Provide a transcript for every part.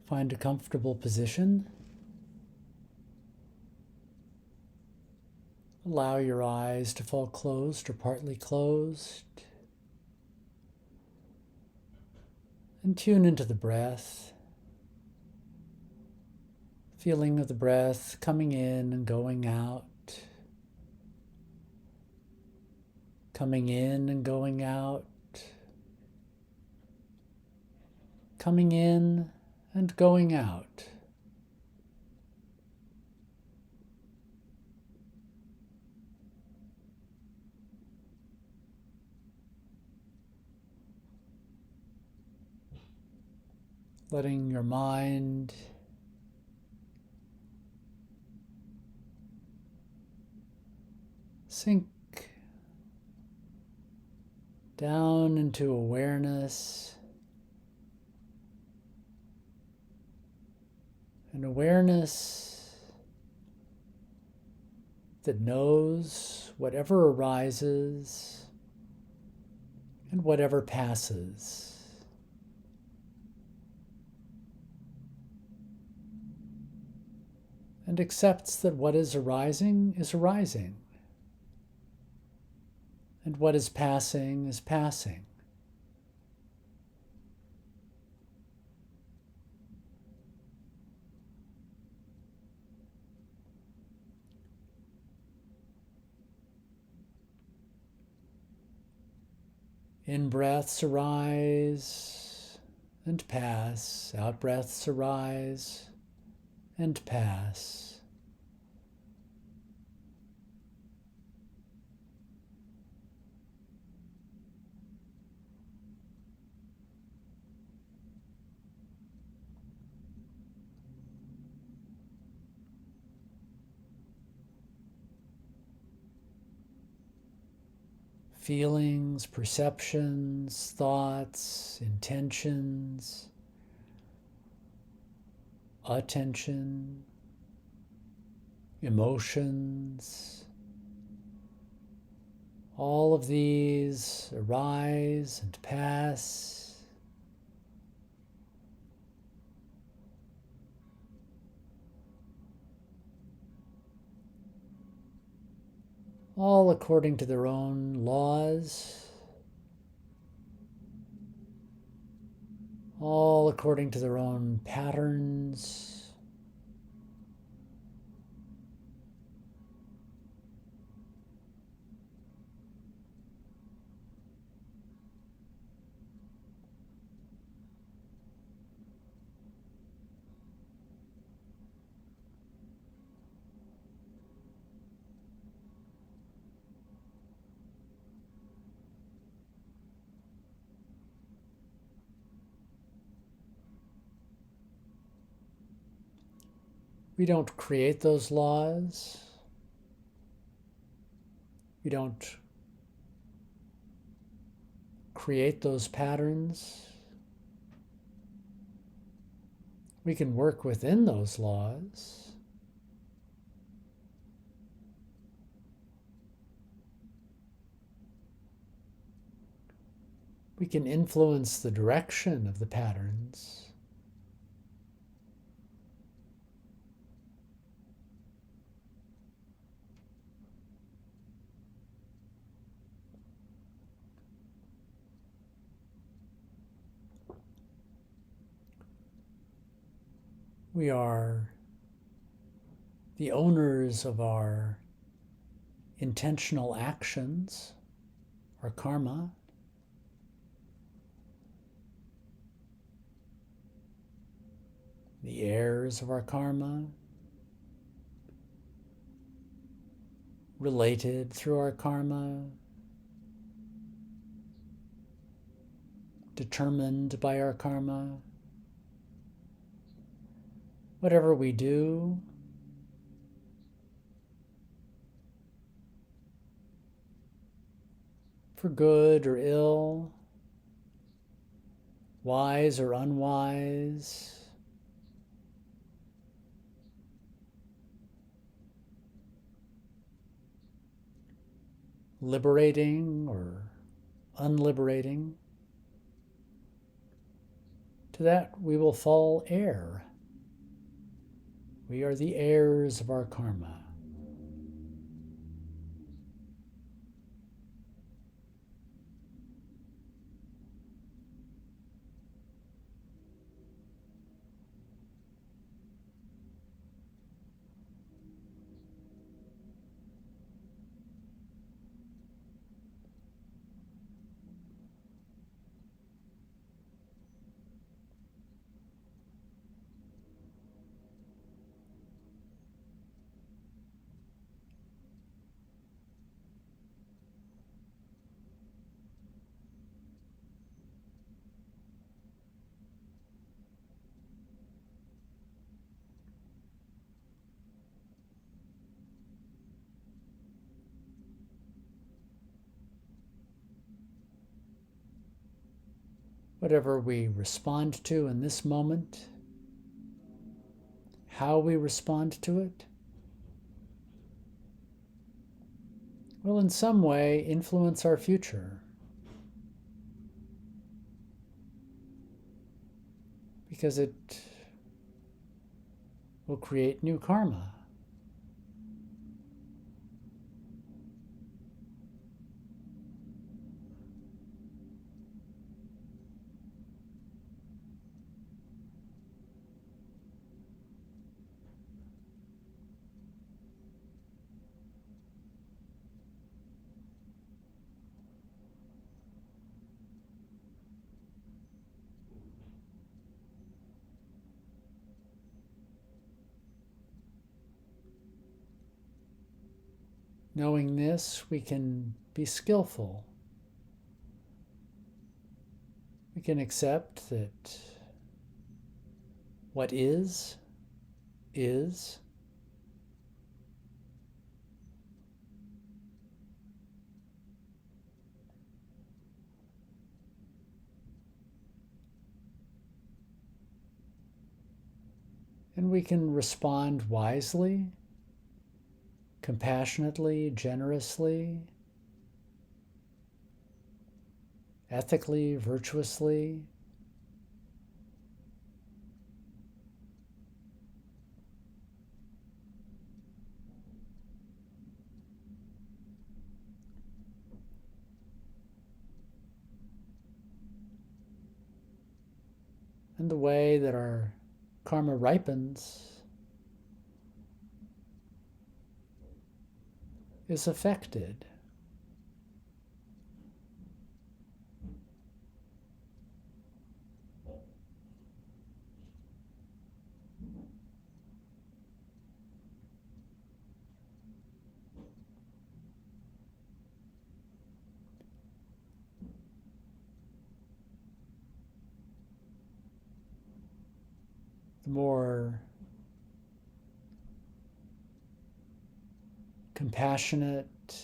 Find a comfortable position. Allow your eyes to fall closed or partly closed. And tune into the breath. Feeling of the breath coming in and going out. Coming in and going out. Coming in and going out. Letting your mind sink down into awareness. An awareness that knows whatever arises and whatever passes. And accepts that what is arising, and what is passing is passing. In-breaths arise and pass. Out-breaths arise and pass. Feelings, perceptions, thoughts, intentions, attention, emotions, all of these arise and pass. All according to their own laws, all according to their own patterns. We don't create those laws. We don't create those patterns. We can work within those laws. We can influence the direction of the patterns. We are the owners of our intentional actions, our karma. The heirs of our karma, related through our karma, determined by our karma. Whatever we do, for good or ill, wise or unwise, liberating or unliberating, To that we will fall heir. We are the heirs of our karma. Whatever we respond to in this moment, how we respond to it, will in some way influence our future. Because it will create new karma. Knowing this, we can be skillful. We can accept that what is, is. And we can respond wisely, compassionately, generously, ethically, virtuously. And the way that our karma ripens is affected. The more compassionate,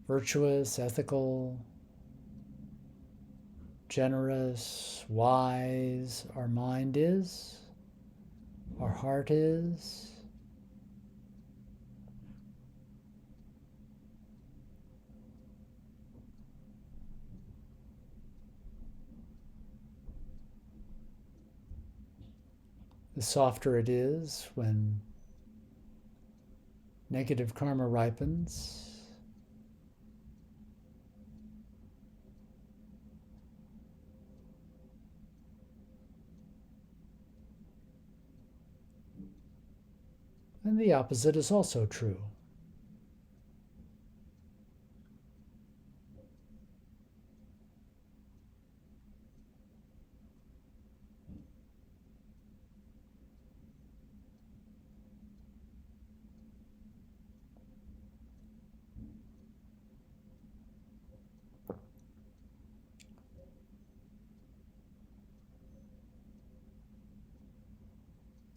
virtuous, ethical, generous, wise our mind is, our heart is, the softer it is when negative karma ripens. And the opposite is also true.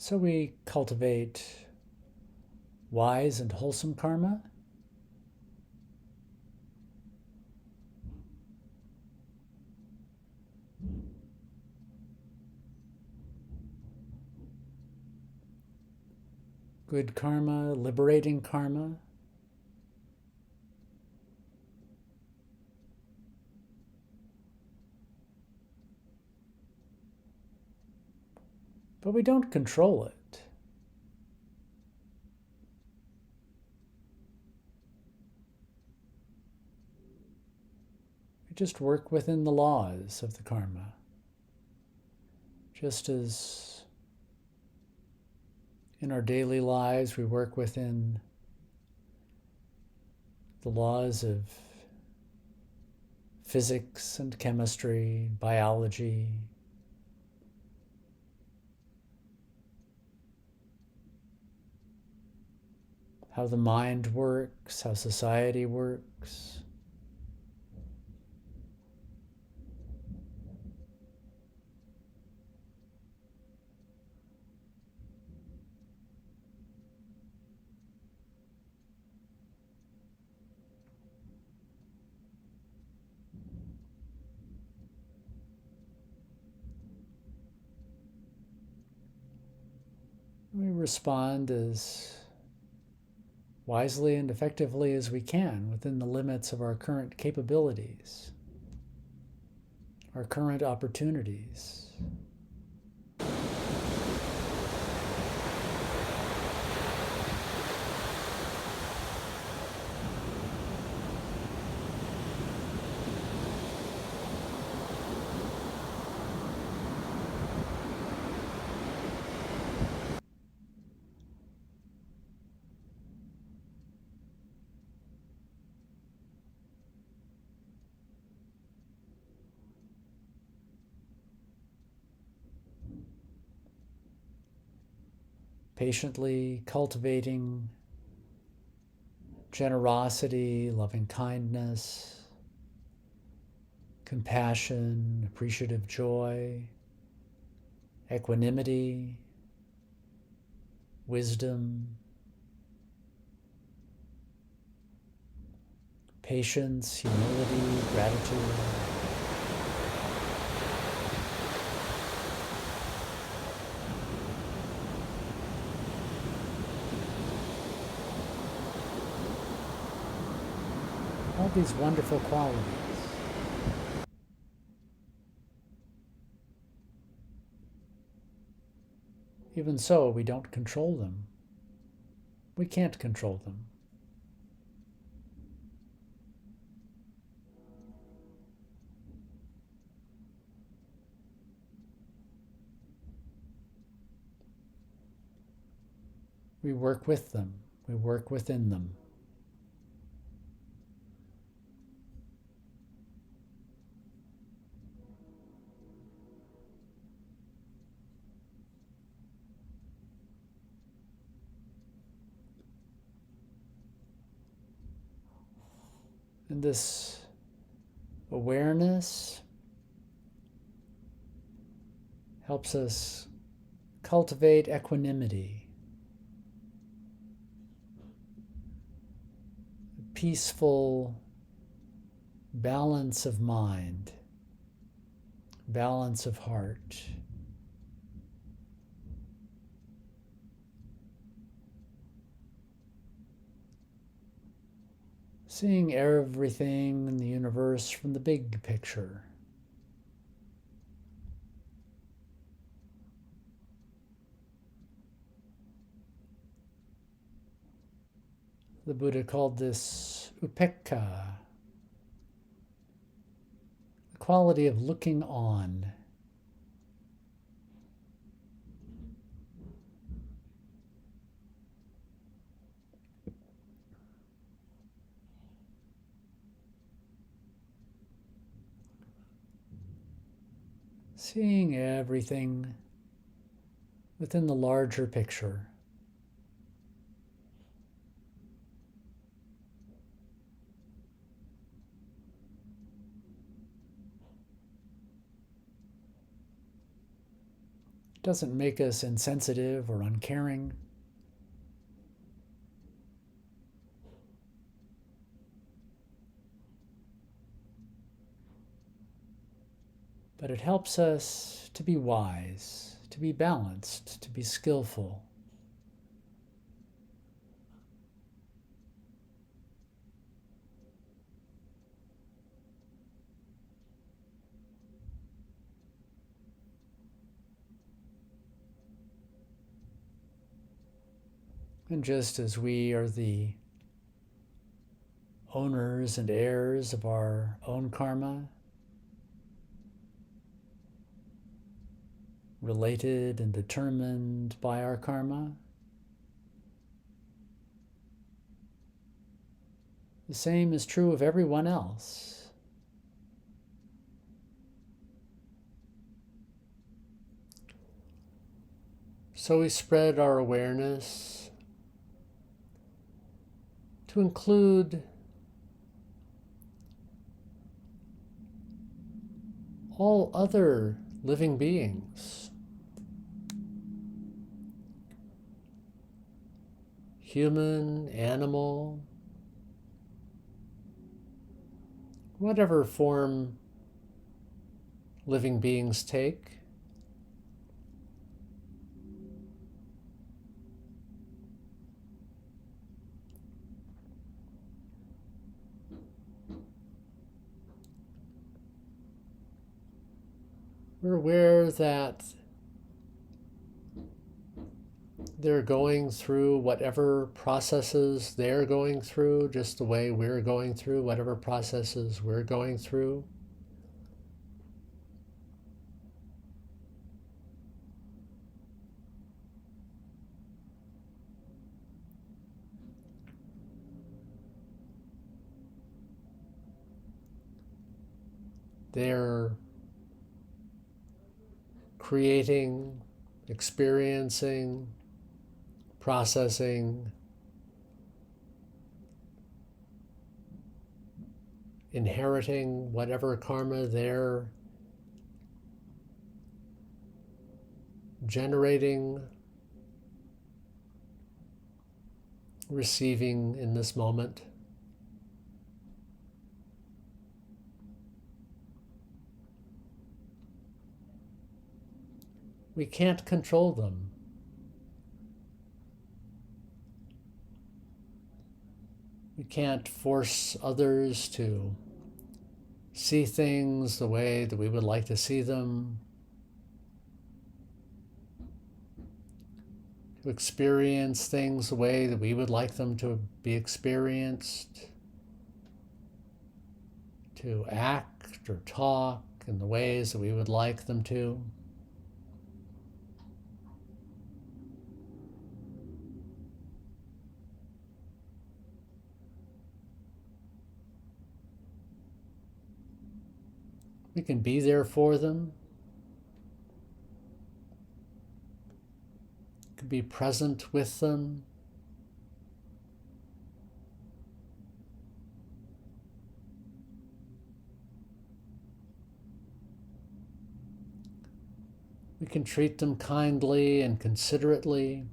So we cultivate wise and wholesome karma. Good karma, liberating karma. but we don't control it. We just work within the laws of the karma, just as in our daily lives we work within the laws of physics and chemistry, biology. How the mind works, how society works. We respond as wisely and effectively as we can within the limits of our current capabilities, our current opportunities. Patiently cultivating generosity, loving kindness, compassion, appreciative joy, equanimity, wisdom, patience, humility, gratitude. All these wonderful qualities. Even so, we don't control them. We can't control them. We work with them. We work within them. And this awareness helps us cultivate equanimity, peaceful balance of mind, balance of heart. Seeing everything in the universe from the big picture. The Buddha called this upekkha, the quality of looking on. Seeing everything within the larger picture. It doesn't make us insensitive or uncaring. But it helps us to be wise, to be balanced, to be skillful. And just as we are the owners and heirs of our own karma, related and determined by our karma, the same is true of everyone else. So we spread our awareness to include all other living beings, human, animal, whatever form living beings take. We're aware that they're going through whatever processes they're going through, just the way we're going through whatever processes we're going through. They're creating, experiencing, processing, inheriting whatever karma they're generating, receiving in this moment. We can't control them. We can't force others to see things the way that we would like to see them, to experience things the way that we would like them to be experienced, to act or talk in the ways that we would like them to. We can be there for them. We can be present with them. We can treat them kindly and considerately,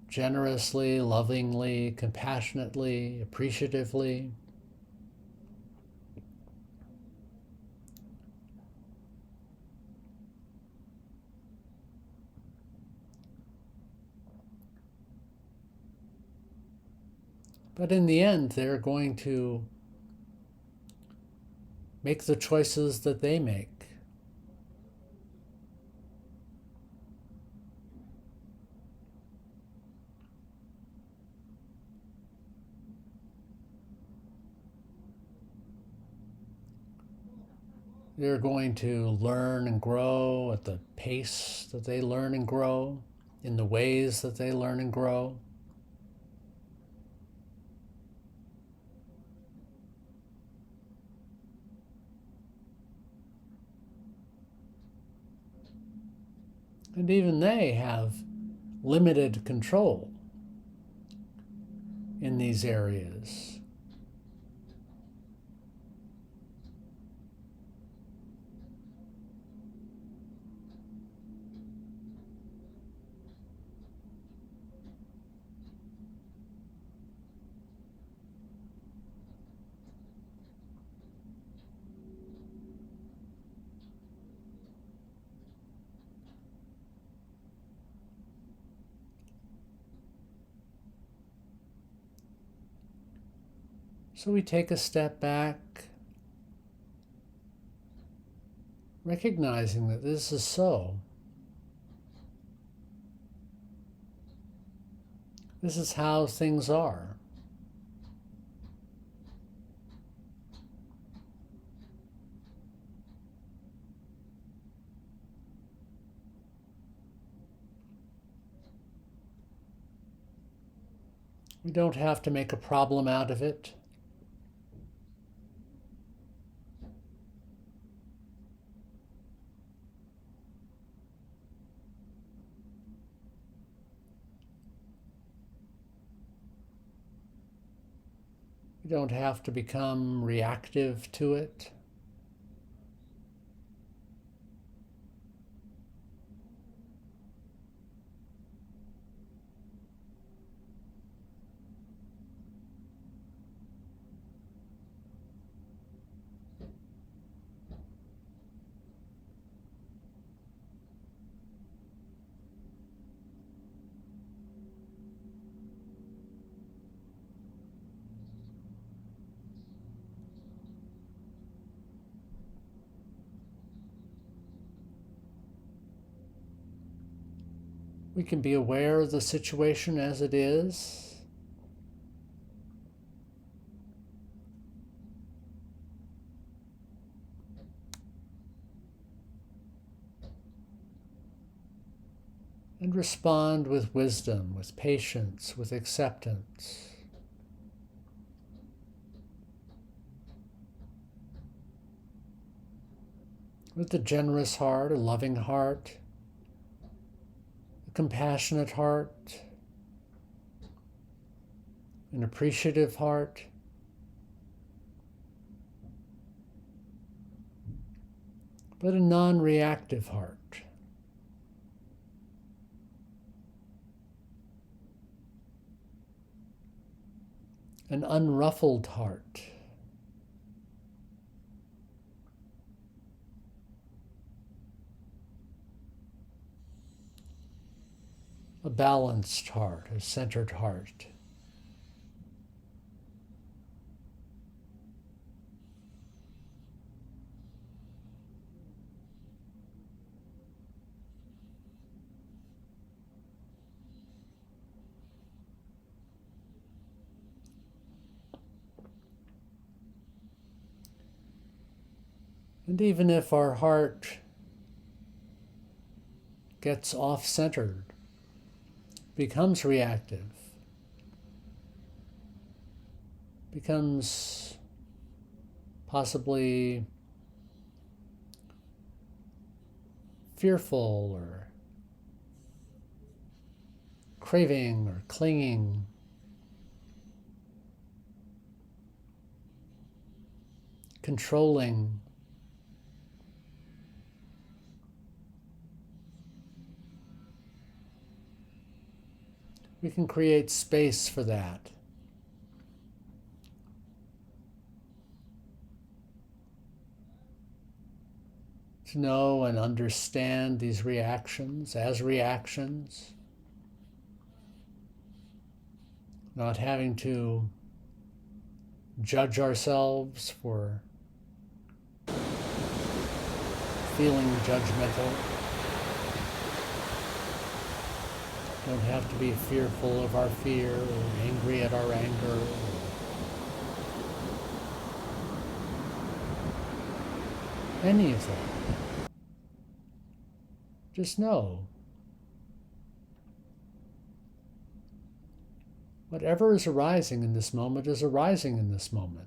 generously, lovingly, compassionately, appreciatively. But in the end, they're going to make the choices that they make. They're going to learn and grow at the pace that they learn and grow, in the ways that they learn and grow. And even they have limited control in these areas. So we take a step back, recognizing that this is so. This is how things are. We don't have to make a problem out of it. We don't have to become reactive to it. We can be aware of the situation as it is. And respond with wisdom, with patience, with acceptance. With a generous heart, a loving heart, a compassionate heart, an appreciative heart, but a non-reactive heart. An unruffled heart. A balanced heart, a centered heart. And even if our heart gets off-centered, becomes reactive, becomes possibly fearful or craving or clinging, controlling, we can create space for that. To know and understand these reactions as reactions, not having to judge ourselves for feeling judgmental. Don't have to be fearful of our fear or angry at our anger. Any of that. Just know whatever is arising in this moment is arising in this moment.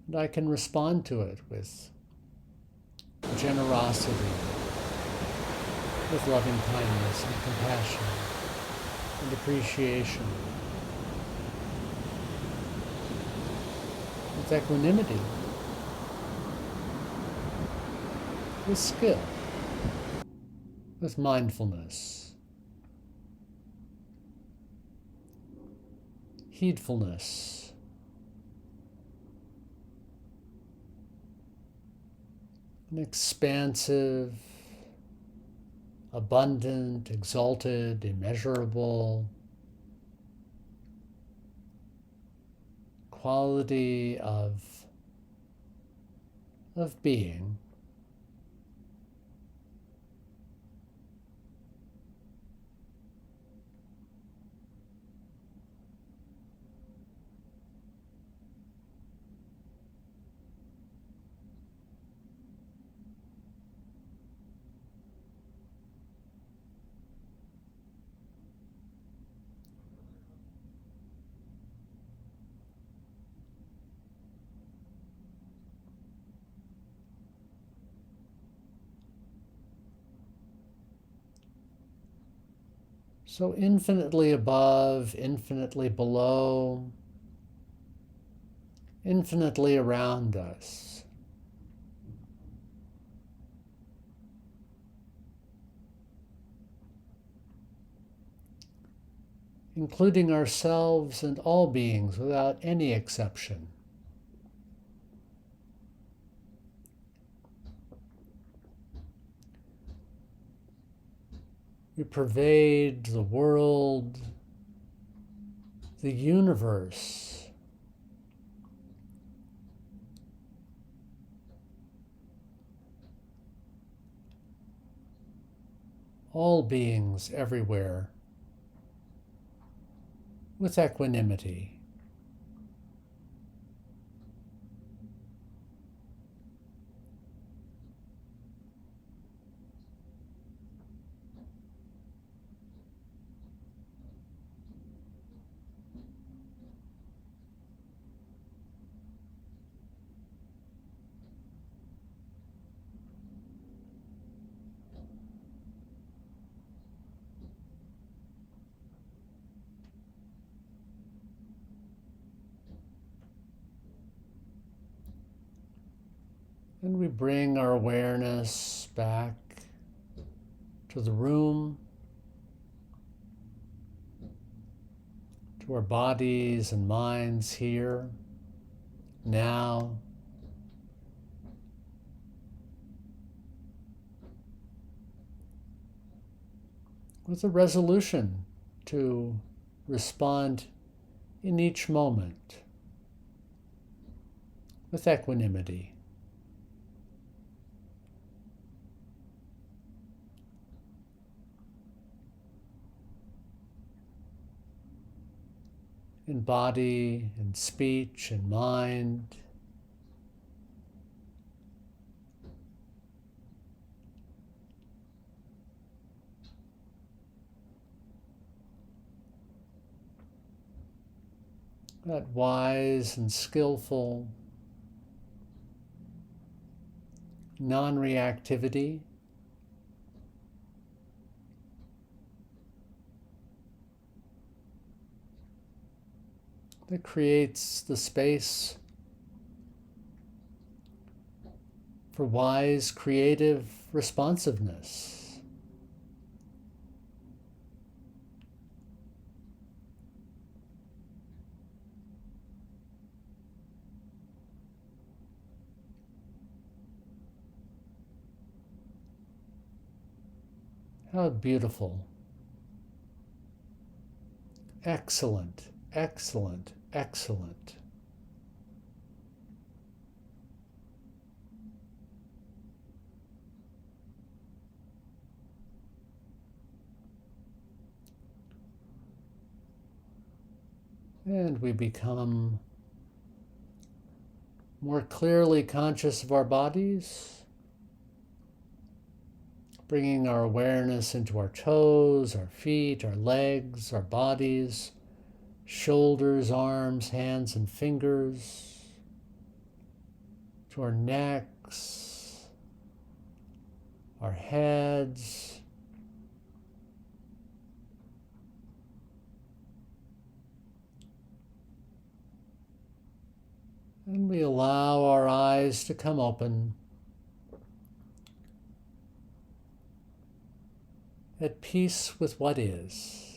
And I can respond to it with generosity, with loving kindness and compassion and appreciation, with equanimity, with skill, with mindfulness, heedfulness, an expansive, abundant, exalted, immeasurable quality of being. So infinitely above, infinitely below, infinitely around us. Including ourselves and all beings without any exception. We pervade the world, the universe, all beings everywhere with equanimity. And we bring our awareness back to the room, to our bodies and minds here, now. With a resolution to respond in each moment with equanimity. In body, in speech, in mind. That wise and skillful non-reactivity that creates the space for wise, creative responsiveness. How beautiful. Excellent, excellent, excellent. And we become more clearly conscious of our bodies, bringing our awareness into our toes, our feet, our legs, our bodies, shoulders, arms, hands, and fingers, to our necks, our heads, and we allow our eyes to come open at peace with what is.